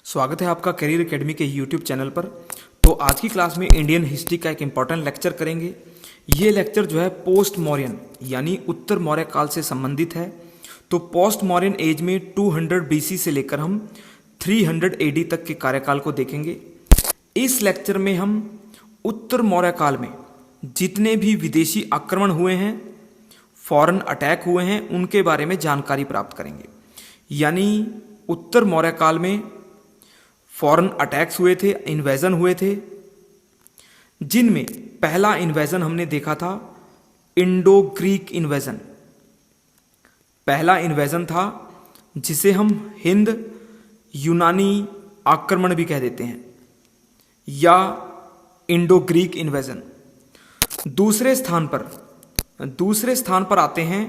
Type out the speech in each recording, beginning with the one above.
स्वागत है आपका करियर एकेडमी के यूट्यूब चैनल पर। तो आज की क्लास में इंडियन हिस्ट्री का एक इम्पॉर्टेंट लेक्चर करेंगे। ये लेक्चर जो है पोस्ट मौर्यन यानी उत्तर मौर्य काल से संबंधित है। तो पोस्ट मौर्यन एज में 200 BC से लेकर हम 300 AD तक के कार्यकाल को देखेंगे। इस लेक्चर में हम उत्तर मौर्य काल में जितने भी विदेशी आक्रमण हुए हैं, फॉरेन अटैक हुए हैं, उनके बारे में जानकारी प्राप्त करेंगे। यानी उत्तर मौर्य काल में फॉरेन अटैक्स हुए थे, इन्वेजन हुए थे, जिनमें पहला इन्वेजन हमने देखा था इंडो ग्रीक इन्वेजन। पहला इन्वेजन था जिसे हम हिंद यूनानी आक्रमण भी कह देते हैं या इंडो ग्रीक इन्वेजन। दूसरे स्थान पर आते हैं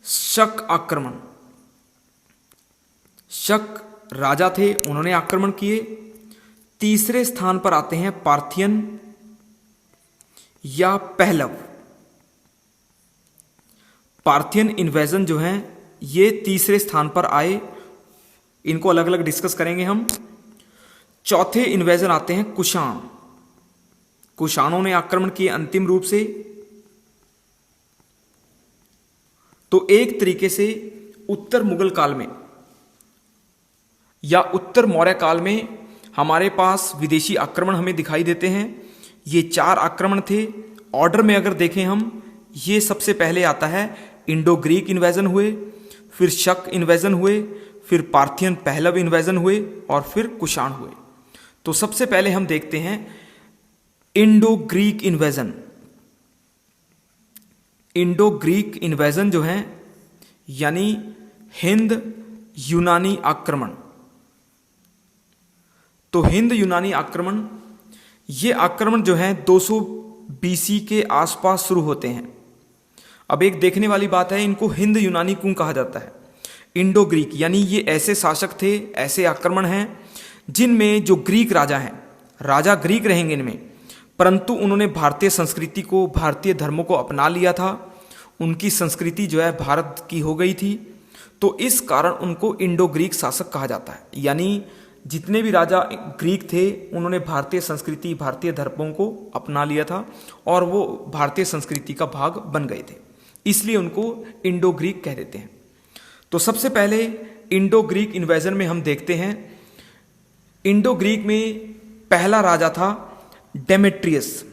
शक आक्रमण। शक राजा थे, उन्होंने आक्रमण किए। तीसरे स्थान पर आते हैं पार्थियन या पहलव। पार्थियन इन्वेजन जो हैं ये तीसरे स्थान पर आए। इनको अलग अलग डिस्कस करेंगे हम। चौथे इन्वेजन आते हैं कुषाण। कुषाणों ने आक्रमण किए अंतिम रूप से। तो एक तरीके से उत्तर मुगल काल में या उत्तर मौर्य काल में हमारे पास विदेशी आक्रमण हमें दिखाई देते हैं। ये 4 आक्रमण थे। ऑर्डर में अगर देखें हम, ये सबसे पहले आता है इंडो ग्रीक इन्वेजन हुए, फिर शक इन्वेजन हुए, फिर पार्थियन पहलव इन्वेजन हुए और फिर कुषाण हुए। तो सबसे पहले हम देखते हैं Indo Greek invasion. Indo Greek invasion जो है यानी हिंद यूनानी आक्रमण। तो हिंद यूनानी आक्रमण, ये आक्रमण जो है 200 BC के आसपास शुरू होते हैं। अब एक देखने वाली बात है, इनको हिंद यूनानी क्यों कहा जाता है? इंडो ग्रीक यानी ये ऐसे शासक थे, ऐसे आक्रमण हैं जिनमें जो ग्रीक राजा हैं, राजा ग्रीक रहेंगे इनमें, परंतु उन्होंने भारतीय संस्कृति को, भारतीय धर्मों को अपना लिया था। उनकी संस्कृति जो है भारत की हो गई थी। तो इस कारण उनको इंडो ग्रीक शासक कहा जाता है। यानी जितने भी राजा ग्रीक थे उन्होंने भारतीय संस्कृति, भारतीय धर्मों को अपना लिया था और वो भारतीय संस्कृति का भाग बन गए थे, इसलिए उनको इंडो ग्रीक कह देते हैं। तो सबसे पहले इंडो ग्रीक इन्वेजन में हम देखते हैं, इंडो ग्रीक में पहला राजा था डेमेट्रियस।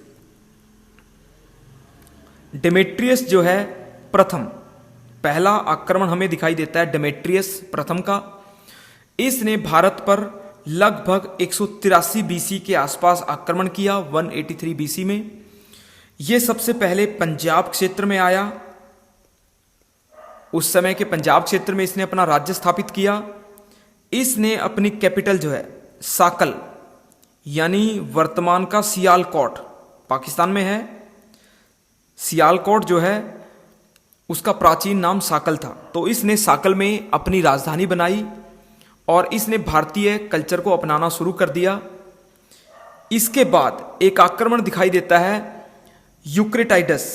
डेमेट्रियस जो है प्रथम, पहला आक्रमण हमें दिखाई देता है डेमेट्रियस प्रथम का। इसने भारत पर लगभग 183 BC के आसपास आक्रमण किया, 183 BC में। यह सबसे पहले पंजाब क्षेत्र में आया। उस समय के पंजाब क्षेत्र में इसने अपना राज्य स्थापित किया। इसने अपनी कैपिटल जो है साकल यानी वर्तमान का सियालकोट, पाकिस्तान में है। सियालकोट जो है उसका प्राचीन नाम साकल था। तो इसने साकल में अपनी राजधानी बनाई और इसने भारतीय कल्चर को अपनाना शुरू कर दिया। इसके बाद एक आक्रमण दिखाई देता है यूक्रेटाइडस।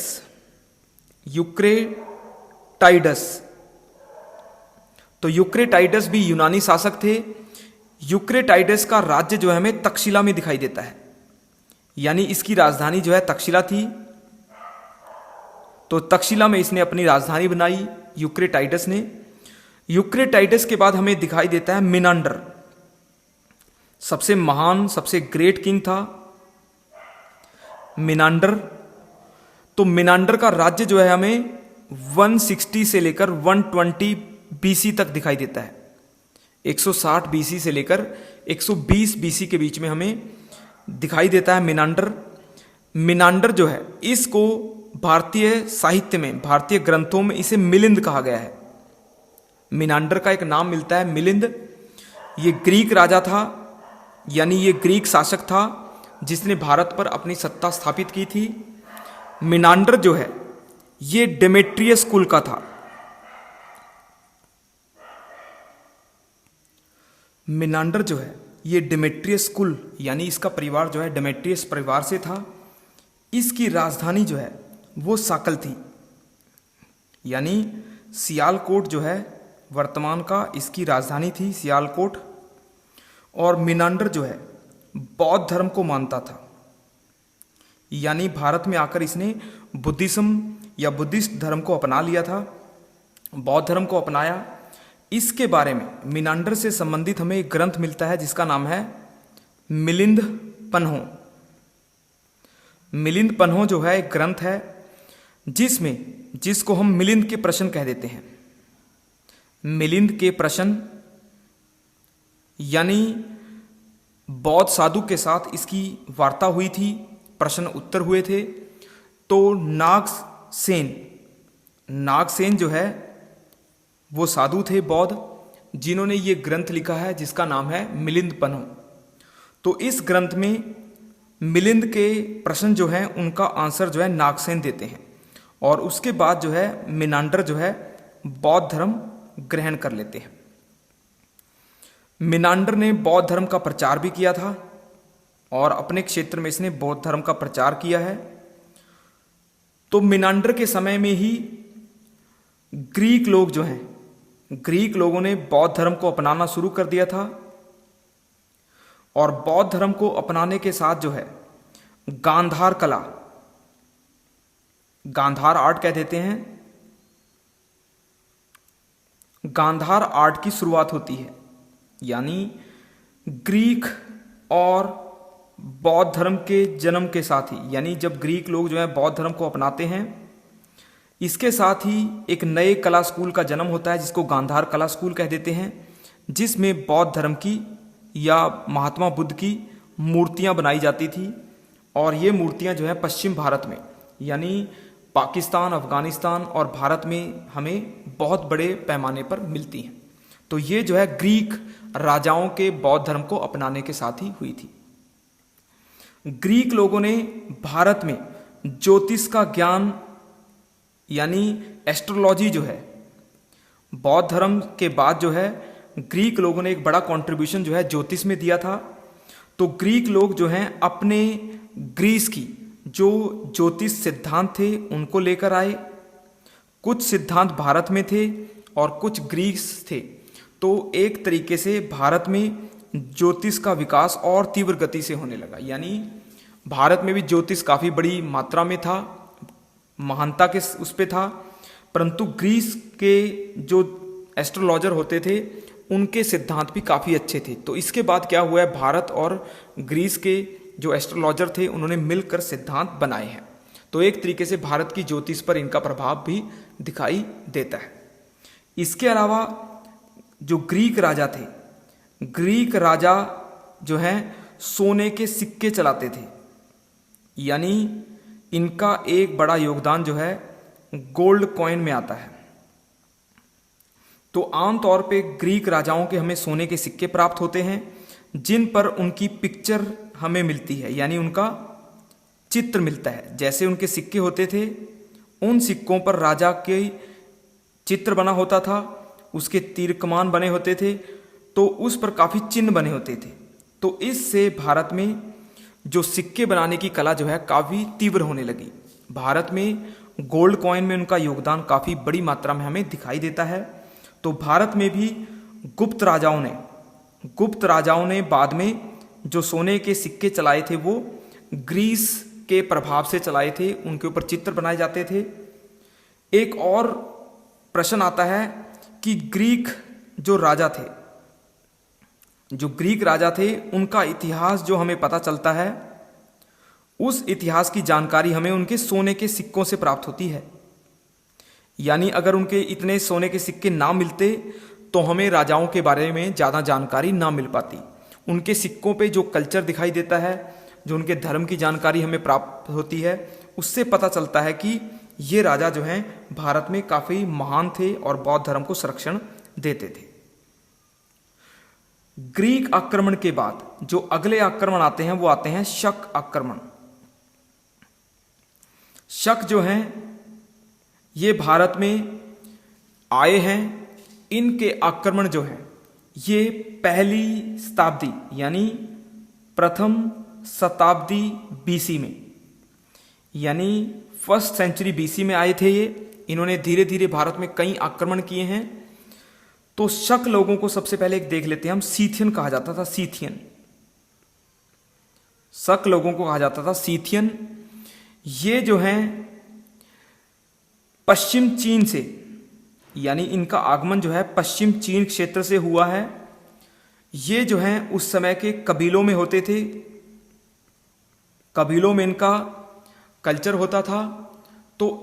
तो यूक्रेटाइडस भी यूनानी शासक थे। यूक्रेटाइडस का राज्य जो है हमें तक्षशिला में दिखाई देता है, यानी इसकी राजधानी जो है तक्षशिला थी। तो तक्षशिला में इसने अपनी राजधानी बनाई यूक्रेटाइडस ने। यूक्रेटाइडस के बाद हमें दिखाई देता है मिनांडर। सबसे महान, सबसे ग्रेट किंग था मिनांडर। तो मिनांडर का राज्य जो है हमें 160 से लेकर 120 BC तक दिखाई देता है। 160 BC से लेकर 120 BC के बीच में हमें दिखाई देता है मिनांडर। मिनांडर जो है, इसको भारतीय साहित्य में, भारतीय ग्रंथों में इसे मिलिंद कहा गया है। मिनांडर का एक नाम मिलता है मिलिंद। ये ग्रीक राजा था, यानी ये ग्रीक शासक था जिसने भारत पर अपनी सत्ता स्थापित की थी। मिनांडर जो है ये डेमेट्रियस कुल का था। मिनांडर जो है ये डेमेट्रियस कुल यानी इसका परिवार जो है डेमेट्रियस परिवार से था। इसकी राजधानी जो है वो साकल थी, यानी सियालकोट जो है वर्तमान का इसकी राजधानी थी सियालकोट। और मिनांडर जो है बौद्ध धर्म को मानता था, यानी भारत में आकर इसने बुद्धिज्म या बुद्धिस्ट धर्म को अपना लिया था, बौद्ध धर्म को अपनाया। इसके बारे में मिनांडर से संबंधित हमें एक ग्रंथ मिलता है जिसका नाम है मिलिंद पन्हो। मिलिंद पन्हो जो है एक ग्रंथ है जिसको हम मिलिंद के प्रश्न कह देते हैं। मिलिंद के प्रश्न यानी बौद्ध साधु के साथ इसकी वार्ता हुई थी, प्रश्न उत्तर हुए थे। तो नागसेन जो है वो साधु थे बौद्ध, जिन्होंने ये ग्रंथ लिखा है जिसका नाम है मिलिंद पन्हो। तो इस ग्रंथ में मिलिंद के प्रश्न जो हैं उनका आंसर जो है नागसेन देते हैं, और उसके बाद जो है मिनांडर जो है बौद्ध धर्म ग्रहण कर लेते हैं। मिनांडर ने बौद्ध धर्म का प्रचार भी किया था और अपने क्षेत्र में इसने बौद्ध धर्म का प्रचार किया है। तो मिनांडर के समय में ही ग्रीक लोगों ने बौद्ध धर्म को अपनाना शुरू कर दिया था, और बौद्ध धर्म को अपनाने के साथ जो है गांधार कला, गांधार आर्ट कह देते हैं, गांधार आर्ट की शुरुआत होती है। यानी ग्रीक और बौद्ध धर्म के जन्म के साथ ही, यानी जब ग्रीक लोग जो है बौद्ध धर्म को अपनाते हैं, इसके साथ ही एक नए कला स्कूल का जन्म होता है जिसको गांधार कला स्कूल कह देते हैं, जिसमें बौद्ध धर्म की या महात्मा बुद्ध की मूर्तियां बनाई जाती थी। और ये मूर्तियां जो है पश्चिम भारत में यानी पाकिस्तान, अफगानिस्तान और भारत में हमें बहुत बड़े पैमाने पर मिलती हैं। तो ये जो है ग्रीक राजाओं के बौद्ध धर्म को अपनाने के साथ ही हुई थी। ग्रीक लोगों ने भारत में ज्योतिष का ज्ञान यानी एस्ट्रोलॉजी जो है, बौद्ध धर्म के बाद जो है ग्रीक लोगों ने एक बड़ा कंट्रीब्यूशन जो है ज्योतिष में दिया था। तो ग्रीक लोग जो हैं अपने ग्रीस की जो ज्योतिष सिद्धांत थे उनको लेकर आए। कुछ सिद्धांत भारत में थे और कुछ ग्रीस थे। तो एक तरीके से भारत में ज्योतिष का विकास और तीव्र गति से होने लगा। यानी भारत में भी ज्योतिष काफ़ी बड़ी मात्रा में था, महानता के उस पे था, परंतु ग्रीस के जो एस्ट्रोलॉजर होते थे उनके सिद्धांत भी काफ़ी अच्छे थे। तो इसके बाद क्या हुआ है, भारत और ग्रीस के जो एस्ट्रोलॉजर थे उन्होंने मिलकर सिद्धांत बनाए हैं। तो एक तरीके से भारत की ज्योतिष पर इनका प्रभाव भी दिखाई देता है। इसके अलावा जो ग्रीक राजा थे, ग्रीक राजा जो हैं सोने के सिक्के चलाते थे, यानी इनका एक बड़ा योगदान जो है गोल्ड कॉइन में आता है। तो आमतौर पे ग्रीक राजाओं के हमें सोने के सिक्के प्राप्त होते हैं जिन पर उनकी पिक्चर हमें मिलती है, यानी उनका चित्र मिलता है। जैसे उनके सिक्के होते थे, उन सिक्कों पर राजा के चित्र बना होता था, उसके तीर कमान बने होते थे, तो उस पर काफ़ी चिन्ह बने होते थे। तो इससे भारत में जो सिक्के बनाने की कला जो है काफ़ी तीव्र होने लगी। भारत में गोल्ड कॉइन में उनका योगदान काफ़ी बड़ी मात्रा में हमें दिखाई देता है। तो भारत में भी गुप्त राजाओं ने बाद में जो सोने के सिक्के चलाए थे वो ग्रीस के प्रभाव से चलाए थे, उनके ऊपर चित्र बनाए जाते थे। एक और प्रश्न आता है कि ग्रीक राजा थे उनका इतिहास जो हमें पता चलता है, उस इतिहास की जानकारी हमें उनके सोने के सिक्कों से प्राप्त होती है। यानी अगर उनके इतने सोने के सिक्के ना मिलते तो हमें राजाओं के बारे में ज़्यादा जानकारी ना मिल पाती। उनके सिक्कों पे जो कल्चर दिखाई देता है, जो उनके धर्म की जानकारी हमें प्राप्त होती है, उससे पता चलता है कि ये राजा जो हैं भारत में काफ़ी महान थे और बौद्ध धर्म को संरक्षण देते थे। ग्रीक आक्रमण के बाद जो अगले आक्रमण आते हैं वो आते हैं शक आक्रमण। शक जो हैं ये भारत में आए हैं। इनके आक्रमण जो है ये पहली शताब्दी यानी प्रथम शताब्दी बीसी में, यानी फर्स्ट सेंचुरी बीसी में आए थे ये। इन्होंने धीरे धीरे भारत में कई आक्रमण किए हैं। तो शक लोगों को सबसे पहले एक देख लेते हैं हम। सीथियन कहा जाता था, सीथियन। शक लोगों को कहा जाता था सीथियन। ये जो हैं पश्चिम चीन से, यानी इनका आगमन जो है पश्चिम चीन क्षेत्र से हुआ है। ये जो हैं उस समय के कबीलों में होते थे, कबीलों में इनका कल्चर होता था। तो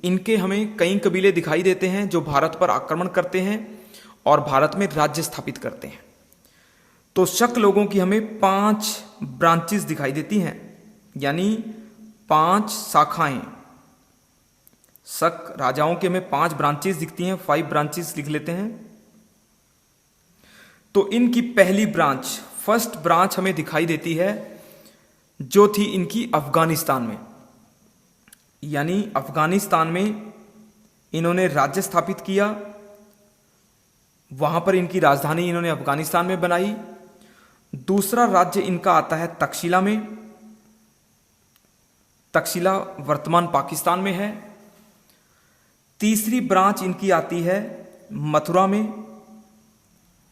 इनके हमें कई कबीले दिखाई देते हैं जो भारत पर आक्रमण करते हैं और भारत में राज्य स्थापित करते हैं। तो शक लोगों की हमें 5 ब्रांचेस दिखाई देती हैं, यानी 5 शाखाएं। शक राजाओं के हमें 5 ब्रांचेस दिखती हैं, 5 ब्रांचेस लिख लेते हैं। तो इनकी पहली ब्रांच, फर्स्ट ब्रांच हमें दिखाई देती है जो थी इनकी अफगानिस्तान में, यानी अफगानिस्तान में इन्होंने राज्य स्थापित किया। वहां पर इनकी राजधानी इन्होंने अफगानिस्तान में बनाई। दूसरा राज्य इनका आता है तक्षशिला में। तक्षशिला वर्तमान पाकिस्तान में है। तीसरी ब्रांच इनकी आती है मथुरा में,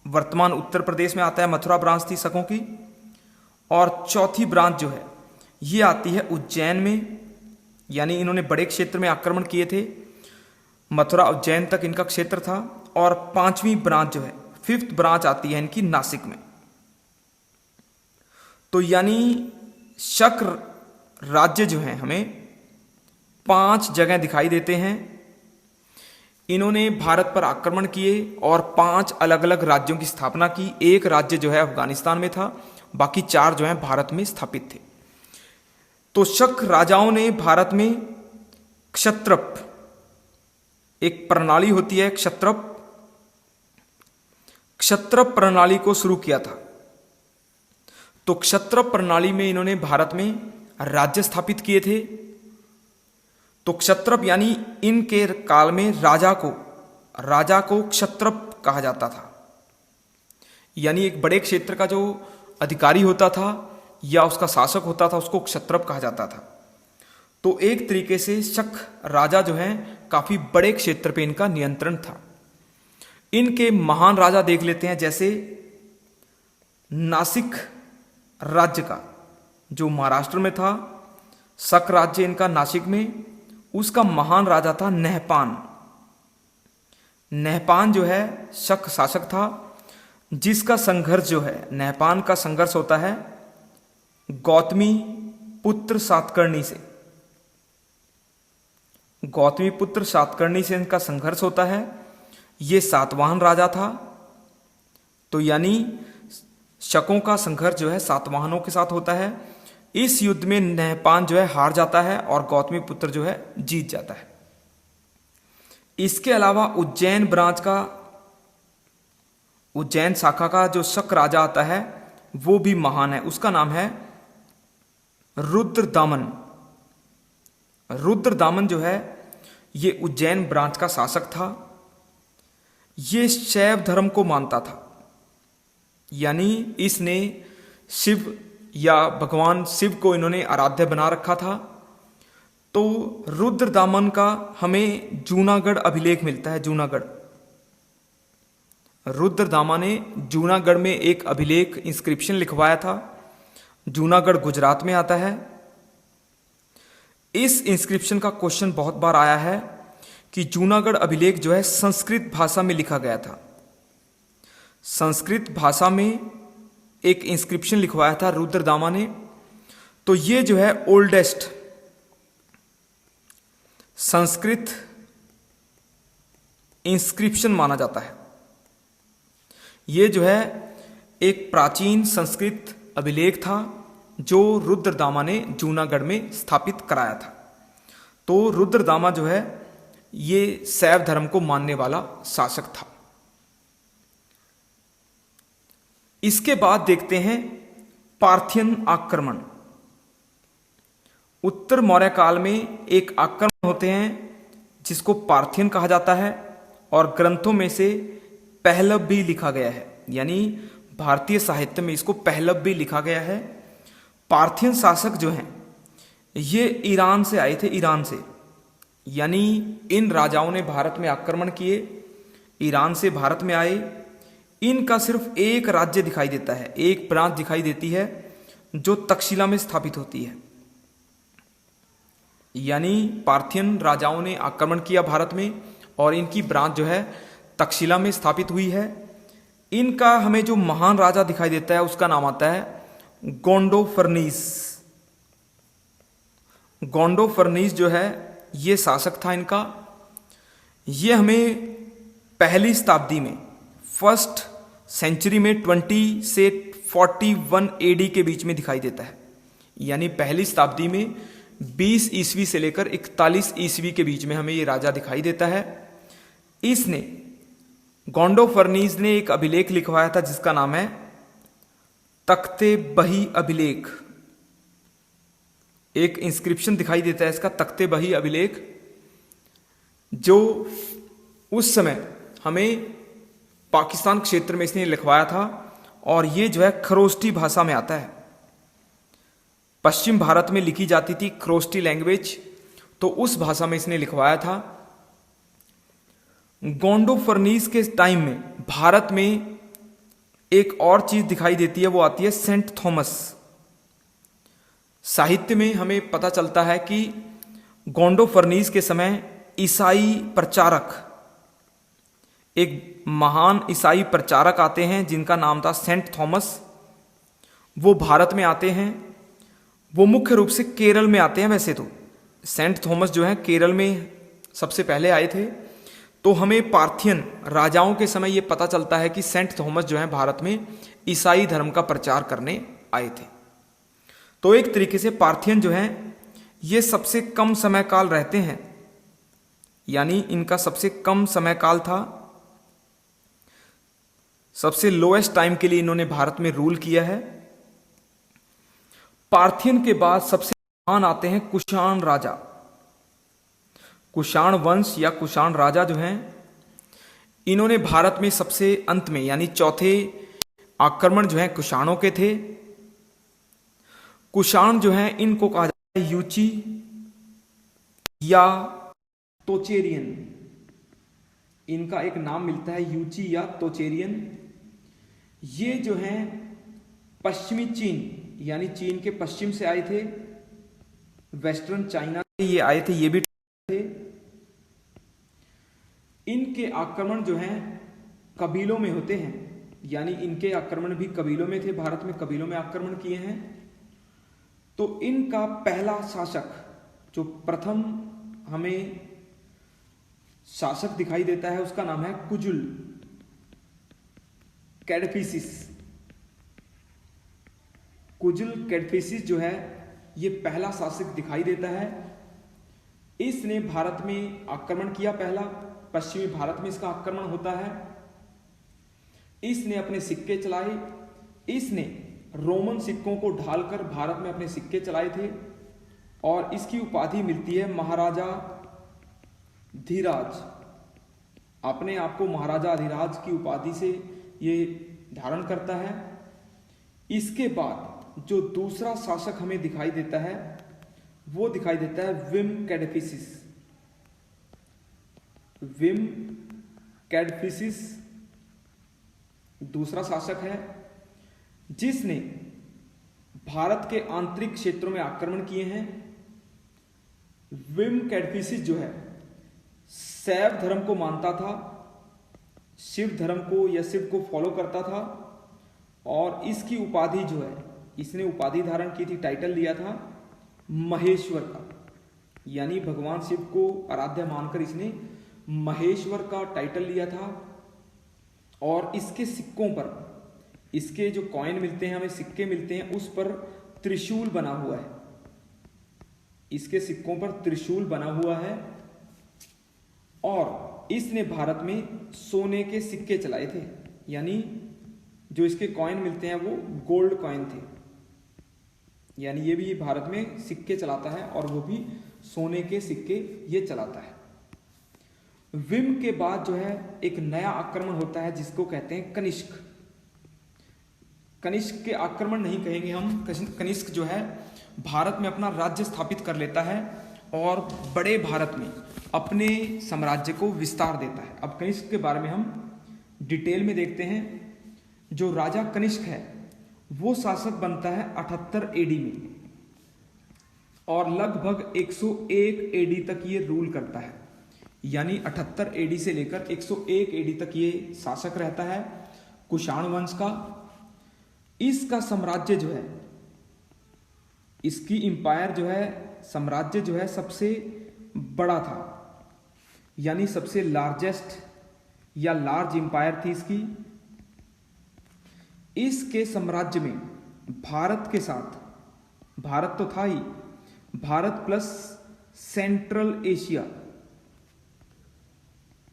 वर्तमान उत्तर प्रदेश में आता है। मथुरा ब्रांच थी शकों की। और चौथी ब्रांच जो है ये आती है उज्जैन में, यानी इन्होंने बड़े क्षेत्र में आक्रमण किए थे। मथुरा उज्जैन तक इनका क्षेत्र था। और 5वीं ब्रांच जो है, 5th ब्रांच आती है इनकी नासिक में। तो यानी शक राज्य जो है हमें 5 जगह दिखाई देते हैं। इन्होंने भारत पर आक्रमण किए और 5 अलग अलग राज्यों की स्थापना की। एक राज्य जो है अफगानिस्तान में था, बाकी 4 जो है भारत में स्थापित थे। तो शक राजाओं ने भारत में क्षत्रप, एक प्रणाली होती है क्षत्रप प्रणाली को शुरू किया था। तो क्षत्रप प्रणाली में इन्होंने भारत में राज्य स्थापित किए थे। तो क्षत्रप यानी इनके काल में राजा को क्षत्रप कहा जाता था, यानी एक बड़े क्षेत्र का जो अधिकारी होता था या उसका शासक होता था उसको क्षत्रप कहा जाता था। तो एक तरीके से शक राजा जो हैं काफी बड़े क्षेत्र पे इनका नियंत्रण था। इनके महान राजा देख लेते हैं, जैसे नासिक राज्य का जो महाराष्ट्र में था, शक राज्य इनका नासिक में, उसका महान राजा था नहपान। नहपान जो है शक शासक था, जिसका संघर्ष जो है नहपान का संघर्ष होता है गौतमी पुत्र सातकर्णी से। गौतमी पुत्र सातकर्णी से इनका संघर्ष होता है। ये सातवाहन राजा था। तो यानी शकों का संघर्ष जो है सातवाहनों के साथ होता है। इस युद्ध में नहपान जो है हार जाता है और गौतमी पुत्र जो है जीत जाता है। इसके अलावा उज्जैन शाखा का जो शक राजा आता है वो भी महान है। उसका नाम है रुद्रदामन। रुद्रदामन जो है ये उज्जैन ब्रांच का शासक था। ये शैव धर्म को मानता था, यानी इसने शिव या भगवान शिव को इन्होंने आराध्य बना रखा था। तो रुद्रदामन का हमें जूनागढ़ अभिलेख मिलता है। रुद्रदामा ने जूनागढ़ में एक अभिलेख इंस्क्रिप्शन लिखवाया था। जूनागढ़ गुजरात में आता है। इस इंस्क्रिप्शन का क्वेश्चन बहुत बार आया है कि जूनागढ़ अभिलेख जो है संस्कृत भाषा में लिखा गया था। संस्कृत भाषा में एक इंस्क्रिप्शन लिखवाया था रुद्रदामा ने। तो ये जो है ओल्डेस्ट संस्कृत इंस्क्रिप्शन माना जाता है। ये जो है एक प्राचीन संस्कृत अभिलेख था जो रुद्रदामा ने जूनागढ़ में स्थापित कराया था। तो रुद्रदामा जो है ये शैव धर्म को मानने वाला शासक था। इसके बाद देखते हैं पार्थियन आक्रमण। उत्तर मौर्य काल में एक आक्रमण होते हैं जिसको पार्थियन कहा जाता है और ग्रंथों में से पहलव भी लिखा गया है, यानी भारतीय साहित्य में इसको पहलव भी लिखा गया है। पार्थियन शासक जो हैं ये ईरान से आए थे, ईरान से, यानी इन राजाओं ने भारत में आक्रमण किए। ईरान से भारत में आए, इनका सिर्फ एक राज्य दिखाई देता है, एक प्रांत दिखाई देती है जो तक्षशिला में स्थापित होती है। यानी पार्थियन राजाओं ने आक्रमण किया भारत में और इनकी ब्रांच जो है तक्षशिला में स्थापित हुई है। इनका हमें जो महान राजा दिखाई देता है उसका नाम आता है गोंडोफर्नीस। गोंडोफर्नीस जो है ये शासक था इनका। ये हमें पहली शताब्दी में, फर्स्ट सेंचुरी में 20 से 41 एडी के बीच में दिखाई देता है। यानी पहली शताब्दी में 20 ईस्वी से लेकर 41 ईस्वी के बीच में हमें ये राजा दिखाई देता है। इसने, गोंडोफर्नीस ने एक अभिलेख लिखवाया था जिसका नाम है तख्ते बही अभिलेख। एक इंस्क्रिप्शन दिखाई देता है इसका, तख्ते बही अभिलेख, जो उस समय हमें पाकिस्तान क्षेत्र में इसने लिखवाया था। और ये जो है खरोष्टी भाषा में आता है। पश्चिम भारत में लिखी जाती थी खरोष्टी लैंग्वेज, तो उस भाषा में इसने लिखवाया था। गोंडोफर्नीस के टाइम में भारत में एक और चीज दिखाई देती है, वो आती है सेंट थॉमस। साहित्य में हमें पता चलता है कि गोंडोफर्नीस के समय ईसाई प्रचारक, एक महान ईसाई प्रचारक आते हैं जिनका नाम था सेंट थॉमस। वो भारत में आते हैं। वो मुख्य रूप से केरल में आते हैं। वैसे तो सेंट थॉमस जो है केरल में सबसे पहले आए थे। तो हमें पार्थियन राजाओं के समय ये पता चलता है कि सेंट थॉमस जो है भारत में ईसाई धर्म का प्रचार करने आए थे। तो एक तरीके से पार्थियन जो है ये सबसे कम समय काल रहते हैं, यानी इनका सबसे कम समय काल था। सबसे लोएस्ट टाइम के लिए इन्होंने भारत में रूल किया है। पार्थियन के बाद सबसे महान आते हैं कुषाण राजा। कुषाण वंश या कुषाण राजा जो हैं, इन्होंने भारत में सबसे अंत में, यानी चौथे आक्रमण जो है कुषाणों के थे। कुषाण जो है इनको कहा जाता है यूची या तोचेरियन। इनका एक नाम मिलता है यूची या तोचेरियन। ये जो हैं पश्चिमी चीन, यानी चीन के पश्चिम से आए थे। वेस्टर्न चाइना से ये आए थे, ये भी थे। इनके आक्रमण जो हैं कबीलों में होते हैं, यानी इनके आक्रमण भी कबीलों में थे। भारत में कबीलों में आक्रमण किए हैं। तो इनका पहला शासक, जो प्रथम हमें शासक दिखाई देता है, उसका नाम है कुजुल कैडफिसिस। कुजुल कैडफिसिस जो है ये पहला शासक दिखाई देता है। इसने भारत में आक्रमण किया पहला। पश्चिमी भारत में इसका आक्रमण होता है। इसने अपने सिक्के चलाए। इसने रोमन सिक्कों को ढालकर भारत में अपने सिक्के चलाए थे और इसकी उपाधि मिलती है महाराजा धीराज। अपने आप को महाराजा अधिराज की उपाधि से ये धारण करता है। इसके बाद जो दूसरा शासक हमें दिखाई देता है वो दिखाई देता है विम कैडफिसिस। विम कैडफिसिस दूसरा शासक है जिसने भारत के आंतरिक क्षेत्रों में आक्रमण किए हैं। विम कैडफिसिस जो है शैव धर्म को मानता था, शिव धर्म को या शिव को फॉलो करता था। और इसकी उपाधि जो है, इसने उपाधि धारण की थी, टाइटल लिया था महेश्वर का, यानी भगवान शिव को आराध्य मानकर इसने महेश्वर का टाइटल लिया था। और इसके सिक्कों पर, इसके जो कॉइन मिलते हैं हमें, सिक्के मिलते हैं, उस पर त्रिशूल बना हुआ है। इसके सिक्कों पर त्रिशूल बना हुआ है। और इसने भारत में सोने के सिक्के चलाए थे, यानी जो इसके कॉइन मिलते हैं वो गोल्ड कॉइन थे। यानी ये भी भारत में सिक्के चलाता है और वो भी सोने के सिक्के ये चलाता है। विम के बाद जो है एक नया आक्रमण होता है जिसको कहते हैं कनिष्क। कनिष्क के आक्रमण नहीं कहेंगे हम। कनिष्क जो है भारत में अपना राज्य स्थापित कर लेता है और बड़े भारत में अपने साम्राज्य को विस्तार देता है। अब कनिष्क के बारे में हम डिटेल में देखते हैं। जो राजा कनिष्क है वो शासक बनता है 78 एडी में और लगभग 101 एडी तक ये रूल करता है, यानी 78 एडी से लेकर 101 एडी तक ये शासक रहता है कुषाण वंश का। इसका साम्राज्य जो है, इसकी इंपायर जो है, साम्राज्य जो है सबसे बड़ा था, यानी सबसे लार्जेस्ट या लार्ज इंपायर थी इसकी। इसके साम्राज्य में भारत के साथ, भारत तो था ही, भारत प्लस सेंट्रल एशिया,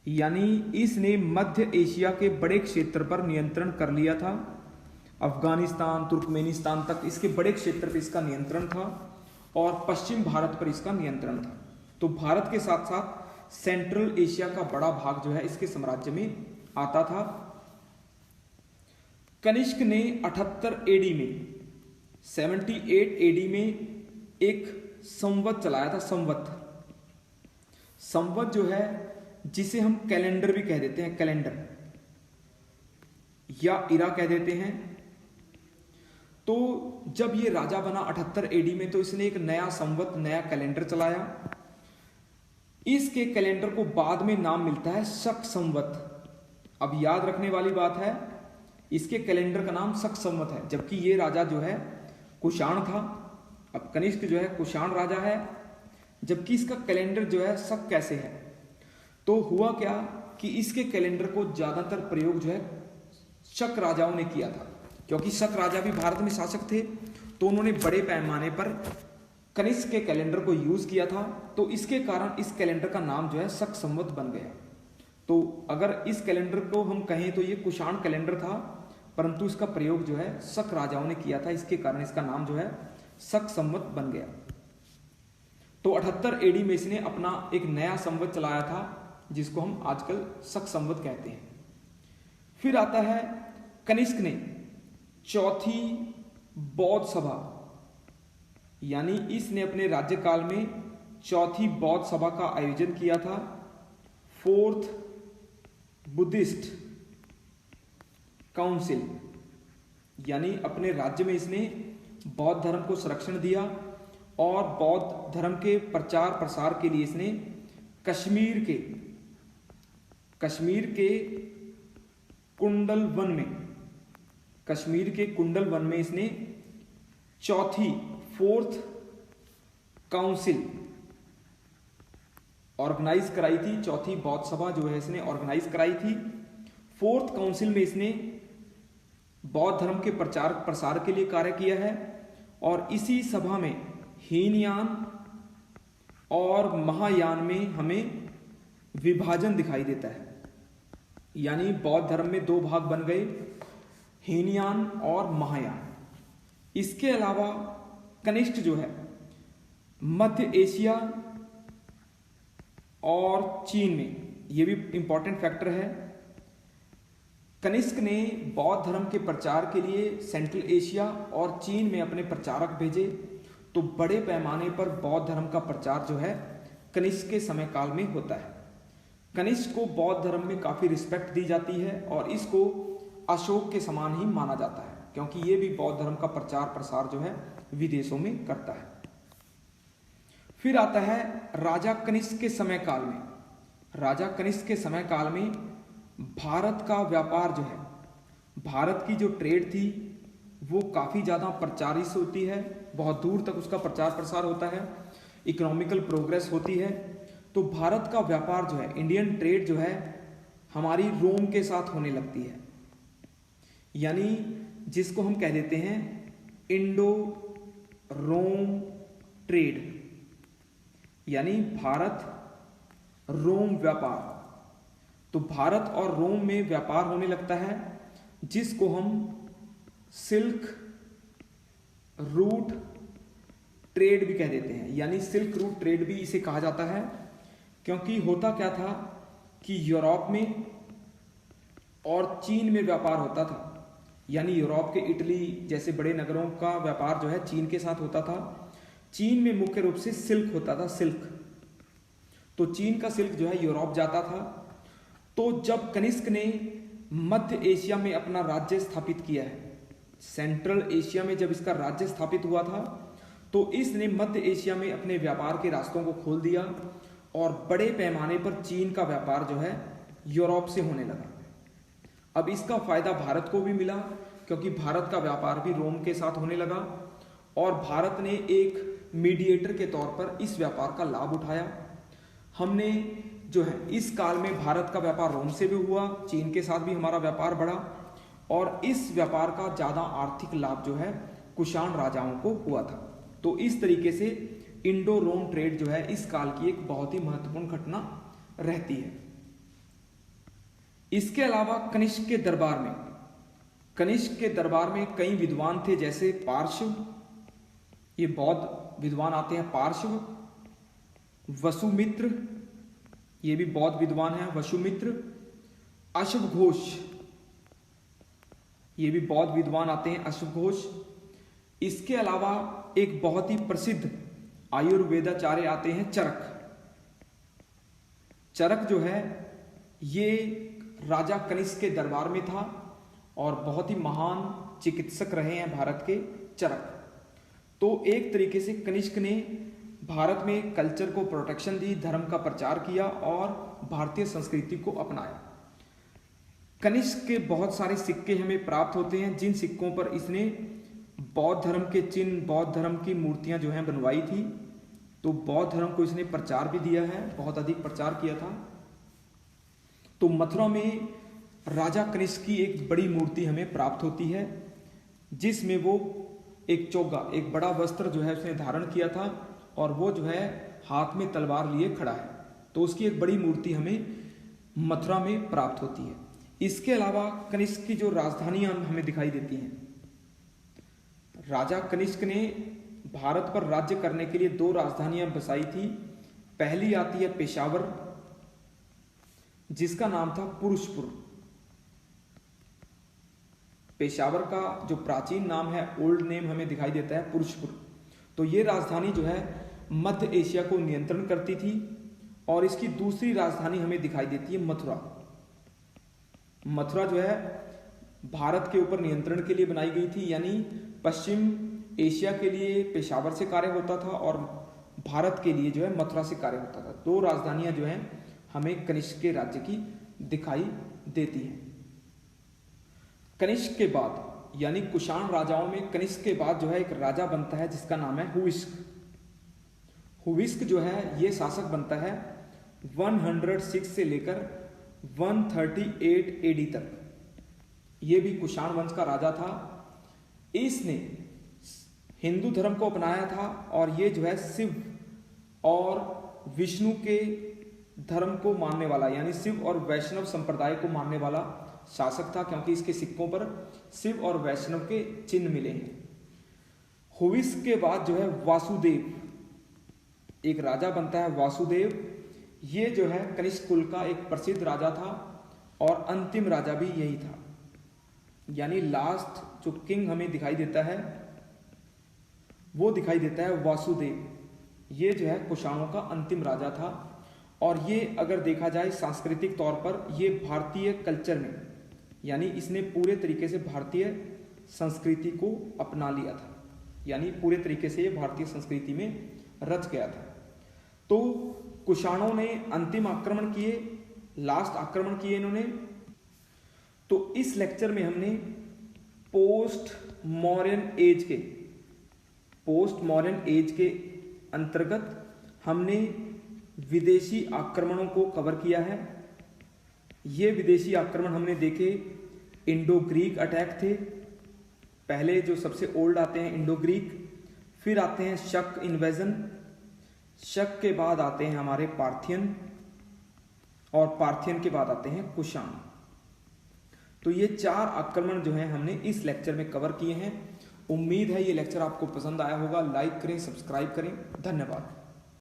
यानी इसने मध्य एशिया के बड़े क्षेत्र पर नियंत्रण कर लिया था। अफगानिस्तान, तुर्कमेनिस्तान तक इसके बड़े क्षेत्र पर इसका नियंत्रण था और पश्चिम भारत पर इसका नियंत्रण था। तो भारत के साथ साथ सेंट्रल एशिया का बड़ा भाग जो है इसके साम्राज्य में आता था। कनिष्क ने 78 एडी में, 78 एडी में एक संवत चलाया था। संवत जो है जिसे हम कैलेंडर भी कह देते हैं, कैलेंडर या इरा कह देते हैं। तो जब ये राजा बना 78 एडी में तो इसने एक नया संवत, नया कैलेंडर चलाया। इसके कैलेंडर को बाद में नाम मिलता है शक संवत। अब याद रखने वाली बात है, इसके कैलेंडर का नाम शक संवत है, जबकि ये राजा जो है कुषाण था। अब कनिष्क जो है कुषाण राजा है, जबकि इसका कैलेंडर जो है शक कैसे है। तो हुआ क्या कि इसके कैलेंडर को ज्यादातर प्रयोग जो है शक राजाओं ने किया था, क्योंकि शक राजा भी भारत में शासक थे, तो उन्होंने बड़े पैमाने पर कनिष्क के कैलेंडर को यूज किया था। तो इसके कारण इस कैलेंडर का नाम जो है शक संवत बन गया। तो अगर इस कैलेंडर को हम कहें तो ये कुषाण कैलेंडर था, परंतु इसका प्रयोग जो है शक राजाओं ने किया था, इसके कारण इसका नाम जो है शक संवत बन गया। तो 78 एडी में इसने अपना एक नया संवत चलाया था, जिसको हम आजकल शक संवत कहते हैं। फिर आता है कनिष्क ने चौथी बौद्ध सभा, यानी इसने अपने राज्यकाल में चौथी बौद्ध सभा का आयोजन किया था। फोर्थ बुद्धिस्ट काउंसिल, यानी अपने राज्य में इसने बौद्ध धर्म को संरक्षण दिया और बौद्ध धर्म के प्रचार प्रसार के लिए इसने कश्मीर के कुंडल वन में इसने चौथी, फोर्थ काउंसिल ऑर्गेनाइज कराई थी। चौथी बौद्ध सभा जो है इसने ऑर्गेनाइज कराई थी। फोर्थ काउंसिल में इसने बौद्ध धर्म के प्रचार प्रसार के लिए कार्य किया है और इसी सभा में हीनयान और महायान में हमें विभाजन दिखाई देता है, यानी बौद्ध धर्म में दो भाग बन गए, हीनयान और महायान। इसके अलावा कनिष्क जो है मध्य एशिया और चीन में, यह भी इंपॉर्टेंट फैक्टर है, कनिष्क ने बौद्ध धर्म के प्रचार के लिए सेंट्रल एशिया और चीन में अपने प्रचारक भेजे। तो बड़े पैमाने पर बौद्ध धर्म का प्रचार जो है कनिष्क के समय काल में होता है। कनिष्क को बौद्ध धर्म में काफी रिस्पेक्ट दी जाती है और इसको अशोक के समान ही माना जाता है, क्योंकि ये भी बौद्ध धर्म का प्रचार प्रसार जो है विदेशों में करता है। फिर आता है राजा कनिष्क के समय काल में। राजा कनिष्क के समय काल में भारत का व्यापार जो है, भारत की जो ट्रेड थी वो काफ़ी ज़्यादा प्रचारित होती है, बहुत दूर तक उसका प्रचार प्रसार होता है, इकोनॉमिकल प्रोग्रेस होती है। तो भारत का व्यापार जो है, इंडियन ट्रेड जो है हमारी रोम के साथ होने लगती है, यानी जिसको हम कह देते हैं इंडो रोम ट्रेड, यानी भारत रोम व्यापार। तो भारत और रोम में व्यापार होने लगता है, जिसको हम सिल्क रूट ट्रेड भी कह देते हैं, यानी सिल्क रूट ट्रेड भी इसे कहा जाता है। क्योंकि होता क्या था कि यूरोप में और चीन में व्यापार होता था, यानी यूरोप के इटली जैसे बड़े नगरों का व्यापार जो है चीन के साथ होता था। चीन में मुख्य रूप से सिल्क होता था, सिल्क। तो चीन का सिल्क जो है यूरोप जाता था। तो जब कनिष्क ने मध्य एशिया में अपना राज्य स्थापित किया है, सेंट्रल एशिया में जब इसका राज्य स्थापित हुआ था, तो इसने मध्य एशिया में अपने व्यापार के रास्तों को खोल दिया और बड़े पैमाने पर चीन का व्यापार जो है यूरोप से होने लगा। अब इसका फायदा भारत को भी मिला, क्योंकि भारत का व्यापार भी रोम के साथ होने लगा और भारत ने एक मीडिएटर के तौर पर इस व्यापार का लाभ उठाया। हमने जो है इस काल में भारत का व्यापार रोम से भी हुआ, चीन के साथ भी हमारा व्यापार बढ़ा और इस व्यापार का ज़्यादा आर्थिक लाभ जो है कुषाण राजाओं को हुआ था। तो इस तरीके से इंडो रोम ट्रेड जो है इस काल की एक बहुत ही महत्वपूर्ण घटना रहती है। इसके अलावा कनिष्क के दरबार में कई विद्वान थे, जैसे पार्श्व, ये बौद्ध विद्वान आते हैं, पार्श्व, वसुमित्र, ये भी बौद्ध विद्वान है, वसुमित्र, अश्वघोष, ये भी बौद्ध विद्वान आते हैं, अश्वघोष। इसके अलावा एक बहुत ही प्रसिद्ध आयुर्वेदाचार्य आते हैं, चरक। चरक जो है ये राजा कनिष्क के दरबार में था और बहुत ही महान चिकित्सक रहे हैं भारत के चरक। तो एक तरीके से कनिष्क ने भारत में कल्चर को प्रोटेक्शन दी, धर्म का प्रचार किया और भारतीय संस्कृति को अपनाया। कनिष्क के बहुत सारे सिक्के हमें प्राप्त होते हैं, जिन सिक्कों पर इसने बौद्ध धर्म के चिन्ह, बौद्ध धर्म की मूर्तियां जो हैं बनवाई थी। तो बौद्ध धर्म को इसने प्रचार भी दिया है, बहुत अधिक प्रचार किया था। तो मथुरा में राजा कनिष्क की एक बड़ी मूर्ति हमें प्राप्त होती है, जिसमें वो एक चोगा, एक बड़ा वस्त्र जो है उसने धारण किया था और वो जो है हाथ में तलवार लिए खड़ा है। तो उसकी एक बड़ी मूर्ति हमें मथुरा में प्राप्त होती है। इसके अलावा कनिष्क की जो राजधानियां हमें दिखाई देती हैं, राजा कनिष्क ने भारत पर राज्य करने के लिए 2 राजधानियां बसाई थी। पहली आती है पेशावर, जिसका नाम था पुरुषपुर। पेशावर का जो प्राचीन नाम है, ओल्ड नेम हमें दिखाई देता है पुरुषपुर। तो ये राजधानी जो है मध्य एशिया को नियंत्रण करती थी। और इसकी दूसरी राजधानी हमें दिखाई देती है मथुरा। मथुरा जो है भारत के ऊपर नियंत्रण के लिए बनाई गई थी, यानी पश्चिम एशिया के लिए पेशावर से कार्य होता था और भारत के लिए जो है मथुरा से कार्य होता था। 2 राजधानियां जो हैं हमें कनिष्क के राज्य की दिखाई देती हैं। कनिष्क के बाद यानी कुषाण राजाओं में कनिष्क के बाद जो है एक राजा बनता है जिसका नाम है हुविस्क। हुविस्क जो है ये शासक बनता है 106 से लेकर 138 एडी तक। ये भी कुषाण वंश का राजा था। इसने हिंदू धर्म को अपनाया था और ये जो है शिव और विष्णु के धर्म को मानने वाला, यानी शिव और वैष्णव संप्रदाय को मानने वाला शासक था, क्योंकि इसके सिक्कों पर शिव और वैष्णव के चिन्ह मिले हैं। हुविस्क के बाद जो है वासुदेव, एक राजा बनता है वासुदेव। ये जो है कनिष्क कुल का एक प्रसिद्ध राजा था और अंतिम राजा भी यही था, यानी लास्ट जो किंग हमें दिखाई देता है वो दिखाई देता है वासुदेव। ये जो है कुषाणों का अंतिम राजा था और ये अगर देखा जाए सांस्कृतिक तौर पर ये भारतीय कल्चर में, यानी इसने पूरे तरीके से भारतीय संस्कृति को अपना लिया था, यानी पूरे तरीके से ये भारतीय संस्कृति में रच गया था। तो कुषाणों ने अंतिम आक्रमण किए, लास्ट आक्रमण किए इन्होंने। तो इस लेक्चर में हमने पोस्ट मॉडर्न एज के अंतर्गत हमने विदेशी आक्रमणों को कवर किया है। ये विदेशी आक्रमण हमने देखे, इंडो ग्रीक अटैक थे पहले, जो सबसे ओल्ड आते हैं इंडो ग्रीक, फिर आते हैं शक इन्वेजन, शक के बाद आते हैं हमारे पार्थियन और पार्थियन के बाद आते हैं कुषाण। तो ये 4 आक्रमण जो हैं हमने इस लेक्चर में कवर किए हैं। उम्मीद है ये लेक्चर आपको पसंद आया होगा। लाइक करें, सब्सक्राइब करें। धन्यवाद।